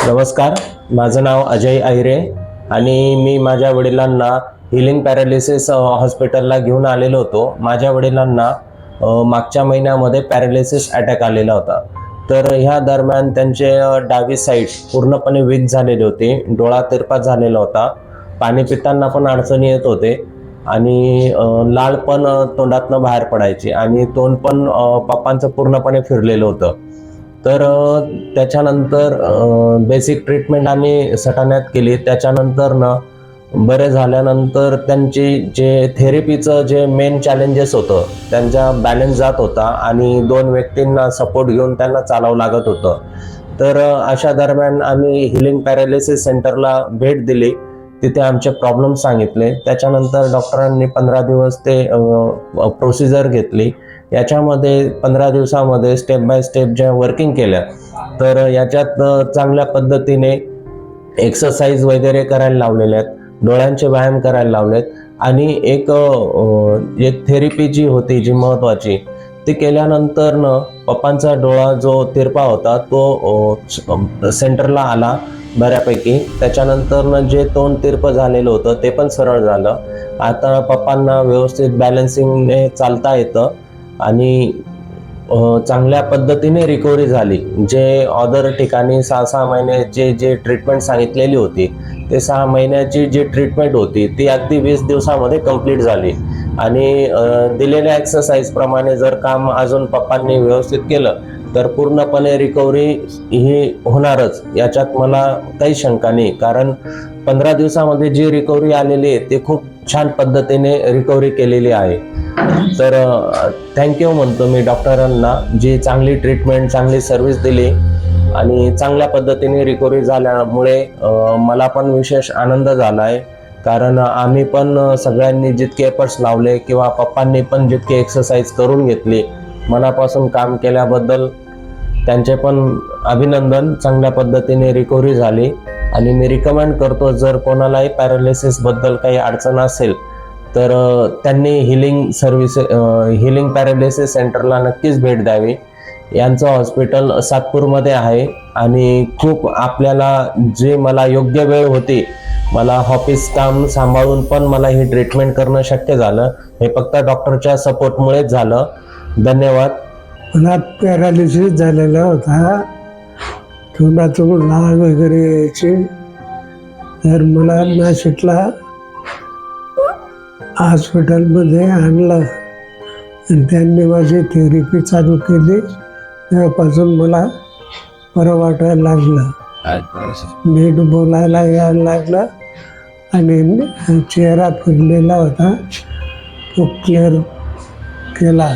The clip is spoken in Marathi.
नमस्कार, माझं नाव अजय आहिरे आणि मी माझ्या वडिलांना हिलिंग पॅरालिसिस हॉस्पिटलला घेऊन आलेलो होतो. माझ्या वडिलांना मागच्या महिन्यामध्ये पॅरालिसिस अटॅक आलेला होता. तर ह्या दरम्यान त्यांचे डावी साईड पूर्णपणे वीक झालेले होते, डोळा तिरपा झालेला होता, पाणी पिताना पण अडचणी येत होते आणि लाळ पण तोंडातनं बाहेर पडायची आणि तोंड पण पप्पांचं पूर्णपणे फिरलेलं होतं. तर त्याच्यानंतर बेसिक ट्रीटमेंट आम्ही सटाण्यात केली. त्याच्यानंतर बरे झाल्यानंतर त्यांची जे थेरपीचं जे मेन चॅलेंजेस होतं, त्यांचा बॅलन्स जात होता आणि 2 व्यक्तींना सपोर्ट घेऊन त्यांना चालावं लागत होतं. तर अशा दरम्यान आम्ही हिलिंग पॅरालिसिस सेंटरला भेट दिली. तिथे आमचे प्रॉब्लेम सांगितले. त्याच्यानंतर डॉक्टरांनी 15 दिवस ते प्रोसिजर घेतली. याच्यामध्ये 15 दिवसामध्ये स्टेप बाय स्टेप ज्या वर्किंग केल्या, तर याच्यात चांगल्या पद्धतीने एक्सरसाइज वगैरे करायला लावलेल्या आहेत, डोळ्यांचे व्यायाम करायला लावलेत आणि एक थेरपी जी होती जी महत्त्वाची ती केल्यानंतर पप्पांचा डोळा जो तिरपा होता तो सेंटरला आला बऱ्यापैकी. त्याच्यानंतर जे तोंड तिरपं झालेलं होतं ते पण सरळ झालं. आता पप्पांना व्यवस्थित बॅलन्सिंगने चालता येतं आणि चांगल्या पद्धतीने रिकव्हरी झाली. जे अदर ठिकाणी 6-6 महिन्याची जे ट्रीटमेंट सांगितलेली होती, ते 6 महिन्याची जी ट्रीटमेंट होती ती अगदी 20 दिवसामध्ये कंप्लीट झाली आणि दिलेल्या एक्सरसाइज प्रमाणे जर काम अजून पप्पांनी व्यवस्थित केलं तर पूर्णपणे रिकव्हरी ही होणारच, याच्यात मला काही शंका नाही. कारण 15 दिवसामध्ये जी रिकव्हरी आलेली आहे ती खूप छान पद्धतीने रिकव्हरी केलेली आहे. तर थँक्यू म्हणतो मी डॉक्टरांना, जी चांगली ट्रीटमेंट, चांगली सर्व्हिस दिली आणि चांगल्या पद्धतीने रिकव्हरी झाल्यामुळे मला पण विशेष आनंद झाला आहे. कारण आम्ही पण सगळ्यांनी जितके एफर्ट्स लावले किंवा पप्पांनी पण जितके एक्सरसाइज करून घेतली, मनापासून काम केल्याबद्दल त्यांचे पण अभिनंदन. चांगल्या पद्धतीने रिकव्हरी झाली आणि मी रिकमेंड करतो, जर कोणालाही पॅरालिसिसबद्दल काही अडचण असेल तर त्यांनी हिलिंग पॅरालिसिस सेंटरला नक्कीच भेट द्यावी. यांचं हॉस्पिटल सातपूरमध्ये आहे आणि खूप आपल्याला जे मला योग्य वेळ होती, मला ऑफिस काम सांभाळून पण मला ही ट्रीटमेंट करणं शक्य झालं, हे फक्त डॉक्टरच्या सपोर्टमुळेच झालं. धन्यवाद. मला पॅरालिसिस झालेला होता, तोंडातून लाळ वगैरे यायची. तर मला नाशिकला हॉस्पिटलमध्ये आणलं आणि त्यांनी माझी थेरपी चालू केली. तेव्हापासून मला बरं वाटायला लागलं, नीट बोलायला यायला लागलं आणि चेहरा फिरलेला होता तो क्लिअर केला.